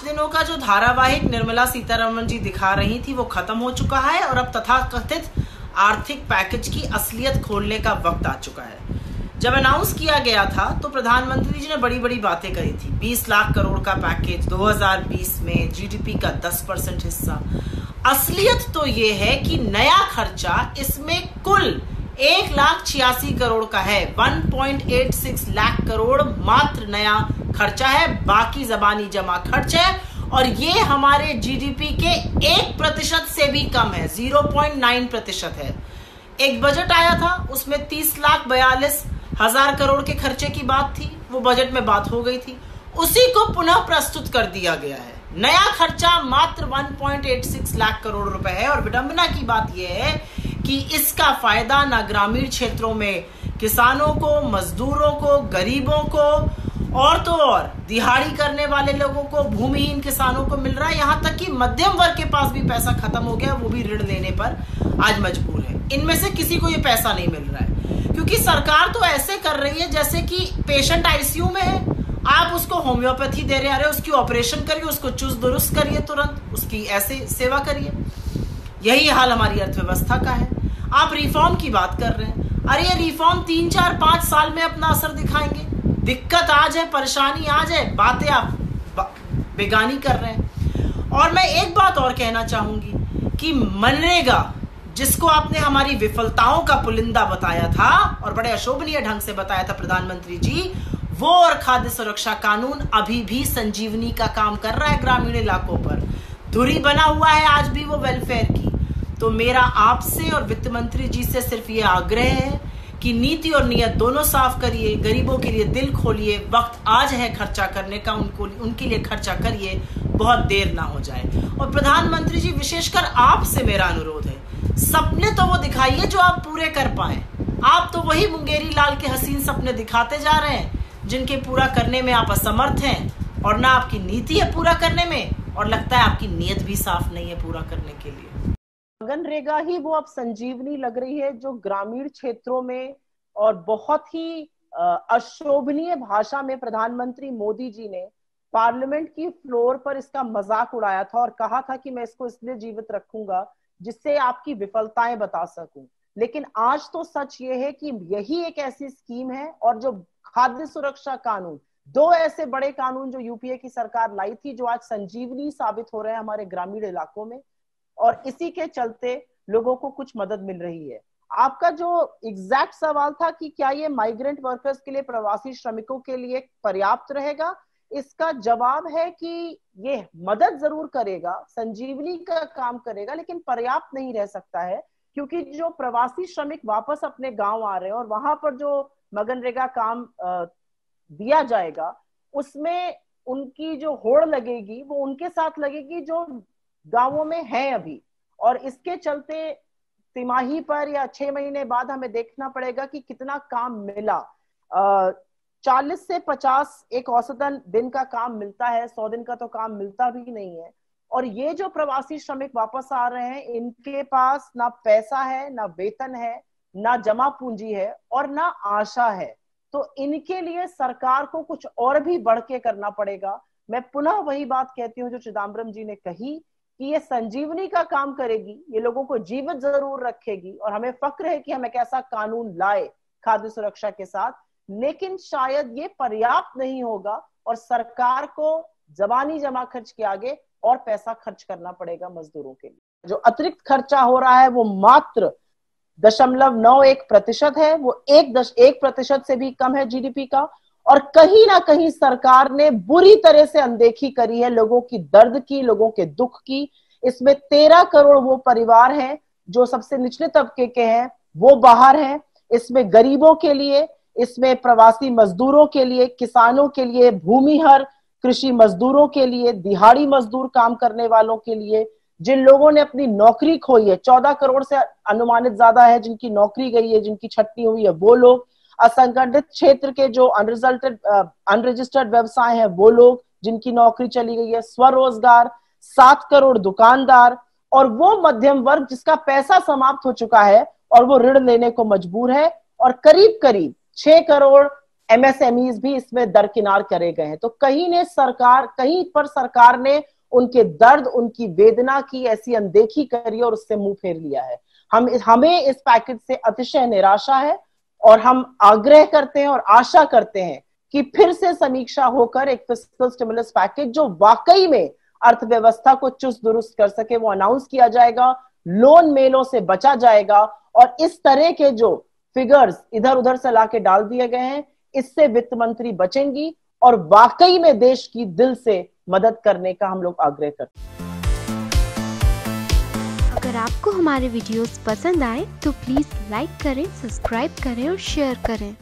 दिनों का जो धारावाहिक निर्मला सीतारमण जी दिखा रही थी वो खत्म हो चुका है और अब तथाकथित आर्थिक पैकेज की असलियत खोलने का वक्त आ चुका है। जब अनाउंस किया गया था तो प्रधानमंत्री जी ने बड़ी बड़ी बातें करी थी। 20 लाख करोड़ का पैकेज 2020 में, जीडीपी का 10% हिस्सा। असलियत तो ये है कि नया खर्चा इसमें कुल 1,86,000 करोड़ का है। 1.86 लाख करोड़ मात्र नया खर्चा है, बाकी जबानी जमा खर्च है और ये हमारे जीडीपी के 1% से भी कम है, 0.9% है। एक बजट आया था, उसमें 30,42,000 करोड़ के खर्चे की बात थी, वो बजट में बात हो गई थी, उसी को पुनः प्रस्तुत कर दिया गया है। नया खर्चा मात्र 1.86 लाख करोड़ रुपए है और विडंबना की बात यह है कि इसका फायदा ना ग्रामीण क्षेत्रों में किसानों को, मजदूरों को, गरीबों को और तो और दिहाड़ी करने वाले लोगों को, भूमिहीन किसानों को मिल रहा है। यहां तक कि मध्यम वर्ग के पास भी पैसा खत्म हो गया, वो भी ऋण लेने पर आज मजबूर है। इनमें से किसी को ये पैसा नहीं मिल रहा है क्योंकि सरकार तो ऐसे कर रही है जैसे कि पेशेंट आईसीयू में है, आप उसको होम्योपैथी दे रहे हैं, उसकी ऑपरेशन करिए, उसको चुस्त दुरुस्त करिए, तुरंत उसकी ऐसे सेवा करिए। यही हाल हमारी अर्थव्यवस्था का है। आप रिफॉर्म की बात कर रहे हैं, अरे ये रिफॉर्म 3, 4, 5 साल में अपना असर दिखाएंगे। दिक्कत आ जाए, परेशानी आ जाए, बातें आप बेगानी कर रहे हैं। और मैं एक बात और कहना चाहूंगी कि मनरेगा, जिसको आपने हमारी विफलताओं का पुलिंदा बताया था और बड़े अशोभनीय ढंग से बताया था प्रधानमंत्री जी, वो और खाद्य सुरक्षा कानून अभी भी संजीवनी का काम कर रहा है ग्रामीण इलाकों पर। धुरी बना हुआ है आज भी वो वेलफेयर की। तो मेरा आपसे और वित्त मंत्री जी से सिर्फ ये आग्रह है कि नीति और नियत दोनों साफ करिए, गरीबों के लिए दिल खोलिए। वक्त आज है खर्चा करने का, उनके लिए खर्चा करिए, बहुत देर ना हो जाए। और प्रधानमंत्री जी, विशेषकर आपसे मेरा अनुरोध है, सपने तो वो दिखाइए जो आप पूरे कर पाए। आप तो वही मुंगेरी लाल के हसीन सपने दिखाते जा रहे हैं जिनके पूरा करने में आप असमर्थ हैं और ना आपकी नीति है पूरा करने में, और लगता है आपकी नीयत भी साफ नहीं है पूरा करने के लिए। मनरेगा ही वो अब संजीवनी लग रही है जो ग्रामीण क्षेत्रों में, और बहुत ही अशोभनीय भाषा में प्रधानमंत्री मोदी जी ने पार्लियामेंट की फ्लोर पर इसका मजाक उड़ाया था और कहा था कि मैं इसको इसलिए जीवित रखूंगा जिससे आपकी विफलताएं बता सकूं। लेकिन आज तो सच ये है कि यही एक ऐसी स्कीम है, और जो खाद्य सुरक्षा कानून, 2 ऐसे बड़े कानून जो यूपीए की सरकार लाई थी, जो आज संजीवनी साबित हो रहे हैं हमारे ग्रामीण इलाकों में, और इसी के चलते लोगों को कुछ मदद मिल रही है। आपका जो एग्जैक्ट सवाल था कि क्या ये माइग्रेंट वर्कर्स के लिए, प्रवासी श्रमिकों के लिए पर्याप्त रहेगा, इसका जवाब है कि ये मदद जरूर करेगा, संजीवनी का काम करेगा, लेकिन पर्याप्त नहीं रह सकता है। क्योंकि जो प्रवासी श्रमिक वापस अपने गांव आ रहे हैं और वहां पर जो मनरेगा काम दिया जाएगा, उसमें उनकी जो होड़ लगेगी वो उनके साथ लगेगी जो गांवों में है अभी। और इसके चलते तिमाही पर या 6 महीने बाद हमें देखना पड़ेगा कि कितना काम मिला। 40 से 50 एक औसतन दिन का काम मिलता है, 100 दिन का तो काम मिलता भी नहीं है। और ये जो प्रवासी श्रमिक वापस आ रहे हैं, इनके पास ना पैसा है, ना वेतन है, ना जमा पूंजी है और ना आशा है। तो इनके लिए सरकार को कुछ और भी बढ़ के करना पड़ेगा। मैं पुनः वही बात कहती हूँ जो चिदम्बरम जी ने कही कि ये संजीवनी का काम करेगी, ये लोगों को जीवित जरूर रखेगी और हमें फक्र है कि हम एक ऐसा कानून लाए खाद्य सुरक्षा के साथ, लेकिन शायद ये पर्याप्त नहीं होगा और सरकार को जबानी जमा खर्च के आगे और पैसा खर्च करना पड़ेगा मजदूरों के लिए। जो अतिरिक्त खर्चा हो रहा है वो मात्र 0.91% है, वो 1% से भी कम है जीडीपी का। और कहीं ना कहीं सरकार ने बुरी तरह से अनदेखी करी है लोगों की दर्द की, लोगों के दुख की। इसमें 13 करोड़ वो परिवार हैं जो सबसे निचले तबके के हैं, वो बाहर हैं। इसमें गरीबों के लिए, इसमें प्रवासी मजदूरों के लिए, किसानों के लिए, भूमिहर कृषि मजदूरों के लिए, दिहाड़ी मजदूर काम करने वालों के लिए, जिन लोगों ने अपनी नौकरी खोई है, 14 करोड़ से अनुमानित ज्यादा है जिनकी नौकरी गई है, जिनकी छटनी हुई है, वो लोग, असंगठित क्षेत्र के जो अनरजिस्टर्ड व्यवसाय हैं वो लोग जिनकी नौकरी चली गई है, स्वरोजगार, 7 करोड़ दुकानदार, और वो मध्यम वर्ग जिसका पैसा समाप्त हो चुका है और वो ऋण लेने को मजबूर है। और करीब करीब 6 करोड़ MSMEs भी इसमें दरकिनार करे गए हैं। तो कहीं पर सरकार ने उनके दर्द, उनकी वेदना की ऐसी अनदेखी करी और उससे मुंह फेर लिया है। हमें इस पैकेज से अतिशय निराशा है और हम आग्रह करते हैं और आशा करते हैं कि फिर से समीक्षा होकर एक फिस्कल स्टिमुलस पैकेज जो वाकई में अर्थव्यवस्था को चुस्त दुरुस्त कर सके वो अनाउंस किया जाएगा, लोन मेलों से बचा जाएगा और इस तरह के जो फिगर्स इधर उधर से लाके डाल दिए गए हैं इससे वित्त मंत्री बचेंगी और वाकई में देश की दिल से मदद करने का हम लोग आग्रह करते हैं। अगर आपको हमारे वीडियोस पसंद आए तो प्लीज लाइक करें, सब्सक्राइब करें और शेयर करें।